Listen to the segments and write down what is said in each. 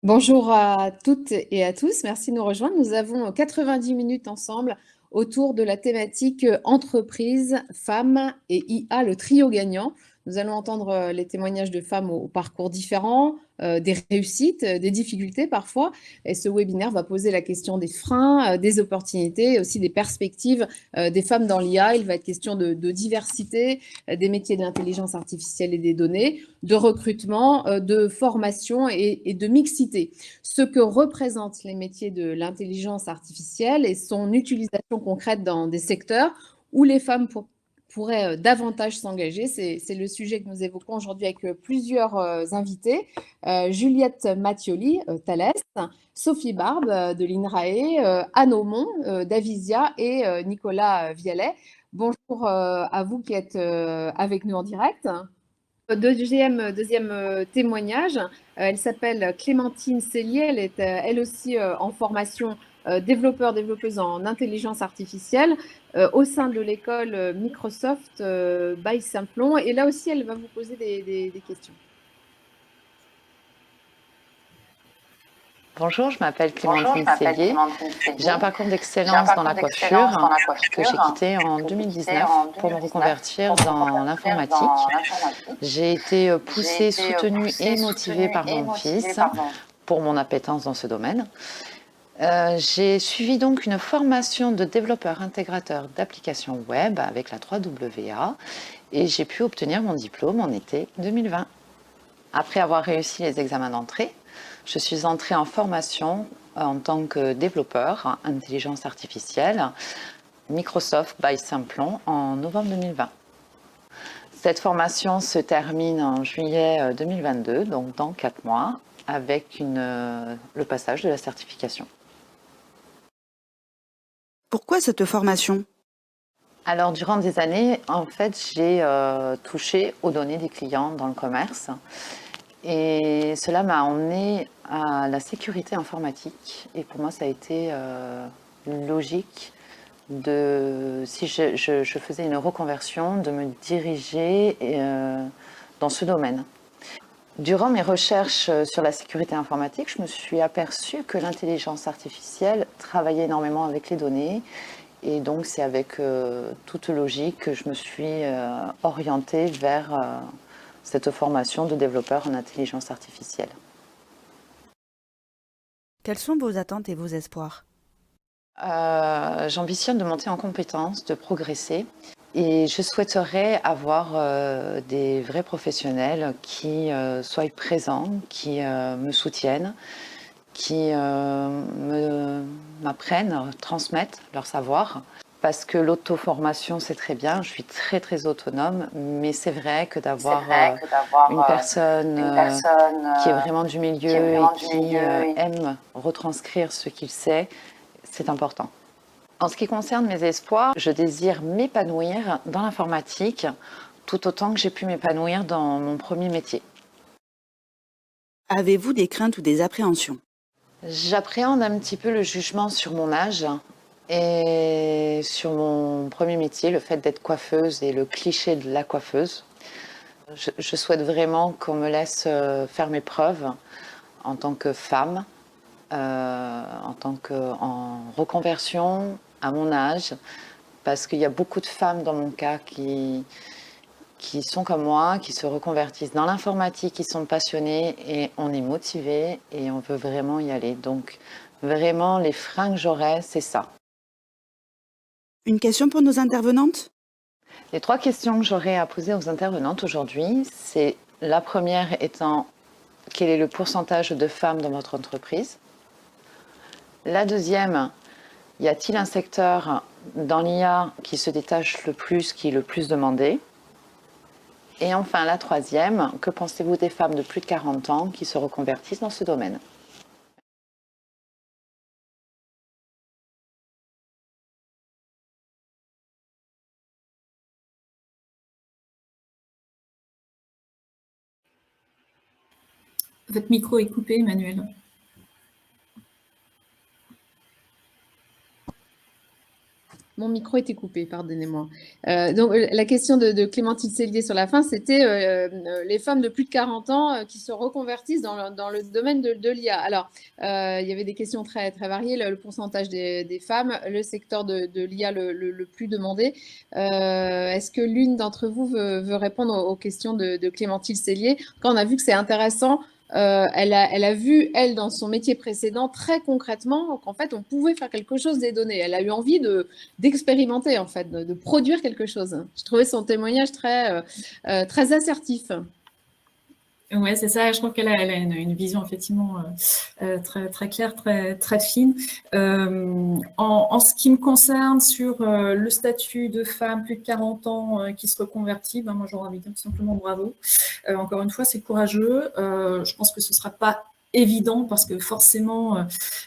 Bonjour à toutes et à tous, merci de nous rejoindre. Nous avons 90 minutes ensemble autour de la thématique entreprise, femmes et IA, le trio gagnant. Nous allons entendre les témoignages de femmes au parcours différents, des réussites, des difficultés parfois. Et ce webinaire va poser la question des freins, des opportunités et aussi des perspectives des femmes dans l'IA. Il va être question de diversité, des métiers de l'intelligence artificielle et des données, de recrutement, de formation et de mixité. Ce que représentent les métiers de l'intelligence artificielle et son utilisation concrète dans des secteurs où les femmes pourraient davantage s'engager. C'est le sujet que nous évoquons aujourd'hui avec plusieurs invités. Juliette Mattioli, Thales, Sophie Barbe de l'INRAE, Anne Aumont d'Avisia et Nicolas Vialet. Bonjour à vous qui êtes avec nous en direct. Deuxième témoignage, elle s'appelle Clémentine Cellier, elle est elle aussi en formation développeuse en intelligence artificielle au sein de l'école Microsoft by Simplon. Et là aussi, elle va vous poser des questions. Bonjour, je m'appelle Bonjour, je Clémentine m'appelle Cellier. Clémentine J'ai un Cellier. parcours J'ai un d'excellence dans parcours la d'excellence dans coiffure la que j'ai coiffure quitté en que j'ai quitté 2019 en pour me 2019 reconvertir pour me dans reconvertir l'informatique. dans l'informatique. J'ai été J'ai poussée, été soutenue et poussée, motivée soutenue par et mon motivée fils par mon pour mon appétence dans ce domaine. J'ai suivi donc une formation de développeur intégrateur d'applications web avec la 3WA et j'ai pu obtenir mon diplôme en été 2020. Après avoir réussi les examens d'entrée, je suis entrée en formation en tant que développeur intelligence artificielle Microsoft by Simplon en novembre 2020. Cette formation se termine en juillet 2022, donc dans 4 mois, avec le passage de la certification. Pourquoi cette formation? Alors, durant des années, en fait, j'ai touché aux données des clients dans le commerce. Et cela m'a emmené à la sécurité informatique. Et pour moi, ça a été logique si je faisais une reconversion, de me diriger dans ce domaine. Durant mes recherches sur la sécurité informatique, je me suis aperçue que l'intelligence artificielle travaillait énormément avec les données. Et donc, c'est avec toute logique que je me suis orientée vers cette formation de développeur en intelligence artificielle. Quelles sont vos attentes et vos espoirs? J'ambitionne de monter en compétences, de progresser. Et je souhaiterais avoir des vrais professionnels qui soient présents, qui me soutiennent, qui m'apprennent, transmettent leur savoir. Parce que l'auto-formation, c'est très bien, je suis très très autonome, mais c'est vrai que d'avoir une personne qui est vraiment du milieu et qui aime retranscrire ce qu'il sait, c'est important. En ce qui concerne mes espoirs, je désire m'épanouir dans l'informatique tout autant que j'ai pu m'épanouir dans mon premier métier. Avez-vous des craintes ou des appréhensions? J'appréhende un petit peu le jugement sur mon âge et sur mon premier métier, le fait d'être coiffeuse et le cliché de la coiffeuse. Je souhaite vraiment qu'on me laisse faire mes preuves en tant que femme, en reconversion à mon âge, parce qu'il y a beaucoup de femmes dans mon cas qui sont comme moi, qui se reconvertissent dans l'informatique, qui sont passionnées et on est motivé et on veut vraiment y aller. Donc vraiment, les freins que j'aurais, c'est ça. Une question pour nos intervenantes? Les 3 questions que j'aurais à poser aux intervenantes aujourd'hui, c'est la première étant quel est le pourcentage de femmes dans votre entreprise? La deuxième, y a-t-il un secteur dans l'IA qui se détache le plus, qui est le plus demandé? Et enfin, la troisième, que pensez-vous des femmes de plus de 40 ans qui se reconvertissent dans ce domaine? Votre micro est coupé, Emmanuel. Mon micro était coupé, pardonnez-moi. Donc, la question de Clémentine Sellier sur la fin, c'était les femmes de plus de 40 ans qui se reconvertissent dans le domaine de l'IA. Alors, il y avait des questions très, très variées, le pourcentage des femmes, le secteur de l'IA le plus demandé. Est-ce que l'une d'entre vous veut répondre aux questions de Clémentine Sellier? Quand on a vu que c'est intéressant, elle a vu, elle, dans son métier précédent, très concrètement, qu'en fait, on pouvait faire quelque chose des données. Elle a eu envie d'expérimenter, en fait, de produire quelque chose. Je trouvais son témoignage très assertif. Ouais, c'est ça. Je trouve qu'elle a une vision effectivement très, très claire, très, très fine. En ce qui me concerne, sur le statut de femme plus de 40 ans qui se reconvertit, ben moi j'aurais envie de dire tout simplement bravo. Encore une fois, c'est courageux. Je pense que ce ne sera pas évident parce que forcément,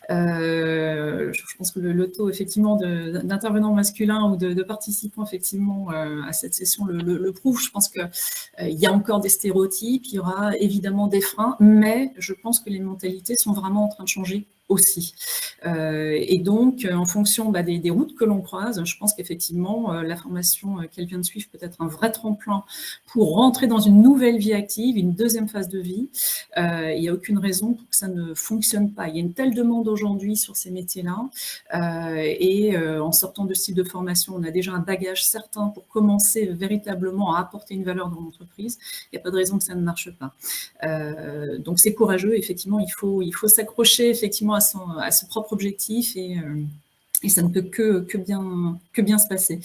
je pense que le taux effectivement d'intervenants masculins ou de participants effectivement à cette session le prouve. Je pense que il y a encore des stéréotypes, il y aura évidemment des freins, mais je pense que les mentalités sont vraiment en train de changer aussi. Et donc, en fonction des routes que l'on croise, je pense qu'effectivement, la formation qu'elle vient de suivre peut être un vrai tremplin pour rentrer dans une nouvelle vie active, une deuxième phase de vie. Il n'y a aucune raison pour que ça ne fonctionne pas. Il y a une telle demande aujourd'hui sur ces métiers-là. En sortant de ce type de formation, on a déjà un bagage certain pour commencer véritablement à apporter une valeur dans l'entreprise. Il n'y a pas de raison que ça ne marche pas. Donc, c'est courageux. Effectivement, il faut s'accrocher effectivement à ce propre objectif et ça ne peut que bien se passer.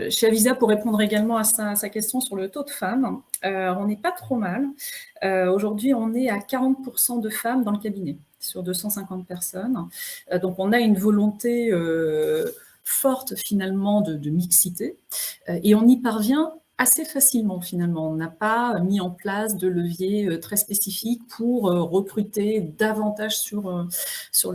Chez Avisa, pour répondre également à sa question sur le taux de femmes, on n'est pas trop mal. Aujourd'hui, on est à 40% de femmes dans le cabinet, sur 250 personnes. Donc, on a une volonté forte, finalement, de mixité. Et on y parvient assez facilement, finalement. On n'a pas mis en place de levier très spécifique pour recruter davantage sur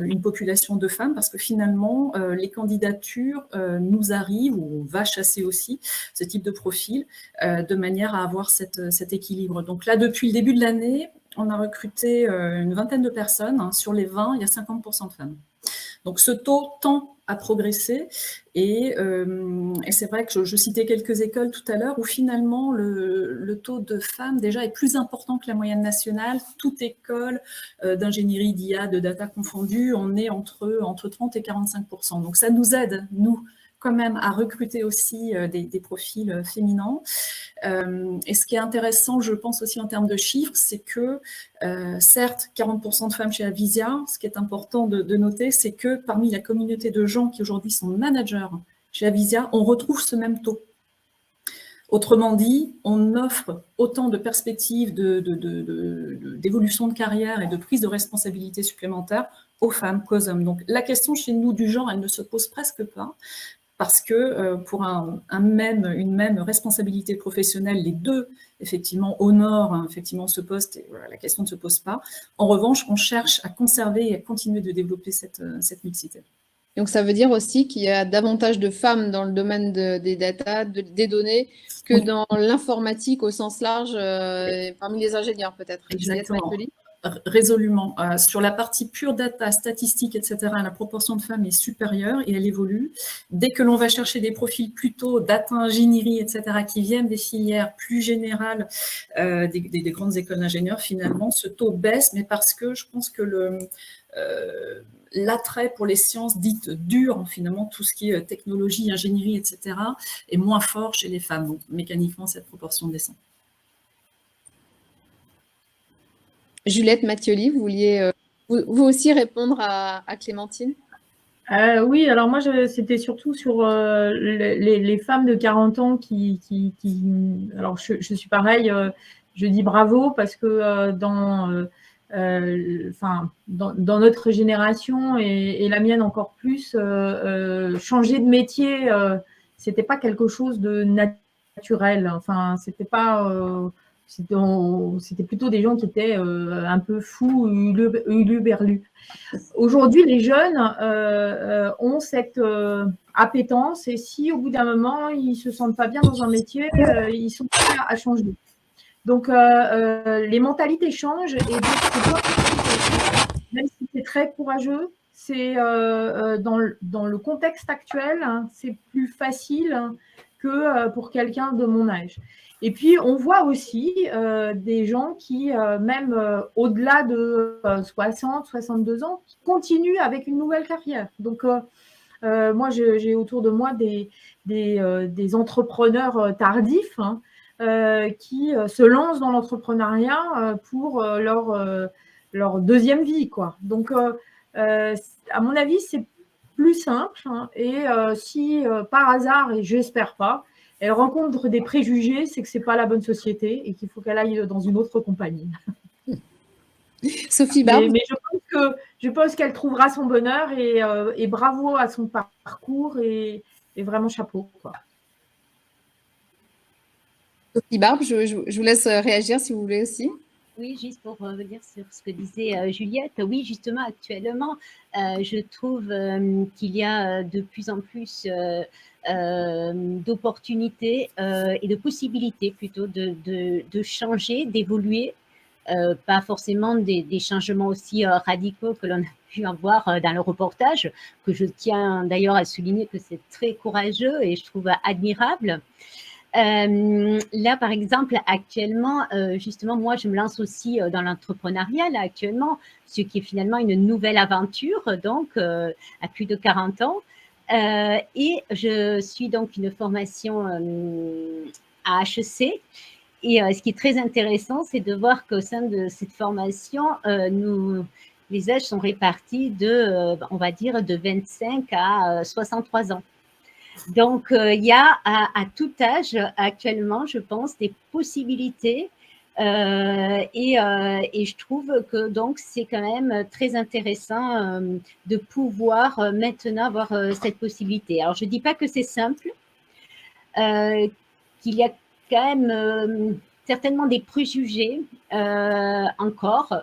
une population de femmes, parce que finalement, les candidatures nous arrivent, ou on va chasser aussi ce type de profil, de manière à avoir cet équilibre. Donc là, depuis le début de l'année, on a recruté une vingtaine de personnes. Sur les 20, il y a 50% de femmes. Donc ce taux tend à progresser et c'est vrai que je citais quelques écoles tout à l'heure où finalement le taux de femmes déjà est plus important que la moyenne nationale. Toute école d'ingénierie, d'IA, de data confondue, on est entre 30 et 45%. Donc ça nous aide, nous, quand même, à recruter aussi des profils féminins. Et ce qui est intéressant, je pense aussi en termes de chiffres, c'est que certes, 40% de femmes chez Avisa, ce qui est important de noter, c'est que parmi la communauté de gens qui aujourd'hui sont managers chez Avisa, on retrouve ce même taux. Autrement dit, on offre autant de perspectives d'évolution de carrière et de prise de responsabilité supplémentaire aux femmes qu'aux hommes. Donc la question chez nous du genre, elle ne se pose presque pas, parce que pour une même responsabilité professionnelle, les deux, effectivement, honorent effectivement ce poste, et voilà, la question ne se pose pas. En revanche, on cherche à conserver et à continuer de développer cette mixité. Donc, ça veut dire aussi qu'il y a davantage de femmes dans le domaine des data, des données, que oui, dans l'informatique au sens large, parmi les ingénieurs peut-être. Exactement. Résolument. Sur la partie pure data, statistique, etc., la proportion de femmes est supérieure et elle évolue. Dès que l'on va chercher des profils plutôt data ingénierie, etc., qui viennent des filières plus générales des grandes écoles d'ingénieurs, finalement, ce taux baisse, mais parce que je pense que l'attrait pour les sciences dites dures, finalement, tout ce qui est technologie, ingénierie, etc., est moins fort chez les femmes. Donc, mécaniquement, cette proportion descend. Juliette Mathioli, vous vouliez vous aussi répondre à Clémentine? Oui, alors moi, c'était surtout sur les femmes de 40 ans qui alors, je suis pareil, je dis bravo parce que dans notre génération et la mienne encore plus, changer de métier, c'était pas quelque chose de naturel. Enfin, c'était pas... C'était plutôt des gens qui étaient un peu fous, huluberlus. Aujourd'hui, les jeunes ont cette appétence et si au bout d'un moment, ils ne se sentent pas bien dans un métier, ils sont prêts à changer. Donc, les mentalités changent et donc, même si c'est très courageux, c'est dans le contexte actuel, hein, c'est plus facile que pour quelqu'un de mon âge. Et puis, on voit aussi des gens qui, même au-delà de 60, 62 ans, qui continuent avec une nouvelle carrière. Donc, moi, j'ai autour de moi des entrepreneurs tardifs, hein, qui se lancent dans l'entrepreneuriat pour leur deuxième vie, quoi. Donc, à mon avis, c'est plus simple, hein, et si par hasard, et j'espère pas, elle rencontre des préjugés, c'est que c'est pas la bonne société et qu'il faut qu'elle aille dans une autre compagnie. Sophie Barbe. Mais je pense qu'elle trouvera son bonheur et bravo à son parcours et vraiment chapeau, quoi. Sophie Barbe, je vous laisse réagir si vous voulez aussi. Oui, juste pour revenir sur ce que disait Juliette. Oui, justement, actuellement, je trouve qu'il y a de plus en plus d'opportunités et de possibilités plutôt de changer, d'évoluer. Pas forcément des changements aussi radicaux que l'on a pu avoir dans le reportage, que je tiens d'ailleurs à souligner que c'est très courageux et je trouve admirable. Là, par exemple, actuellement, justement, moi, je me lance aussi dans l'entrepreneuriat, là, actuellement, ce qui est finalement une nouvelle aventure, donc, à plus de 40 ans. Et je suis donc une formation à HEC. Et ce qui est très intéressant, c'est de voir qu'au sein de cette formation, les âges sont répartis on va dire, de 25 à 63 ans. Donc, il y a à tout âge, actuellement, je pense, des possibilités. Et je trouve que donc c'est quand même très intéressant de pouvoir maintenant avoir cette possibilité. Alors, je ne dis pas que c'est simple, qu'il y a quand même certainement des préjugés encore.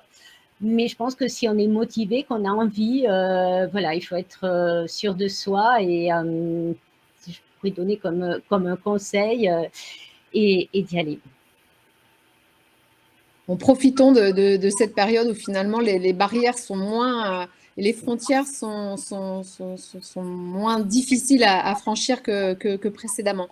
Mais je pense que si on est motivé, qu'on a envie, voilà, il faut être sûr de soi et si je pourrais donner comme un conseil et d'y aller. Bon, profitons de cette période où finalement les barrières sont moins, et les frontières sont moins difficiles à franchir que précédemment.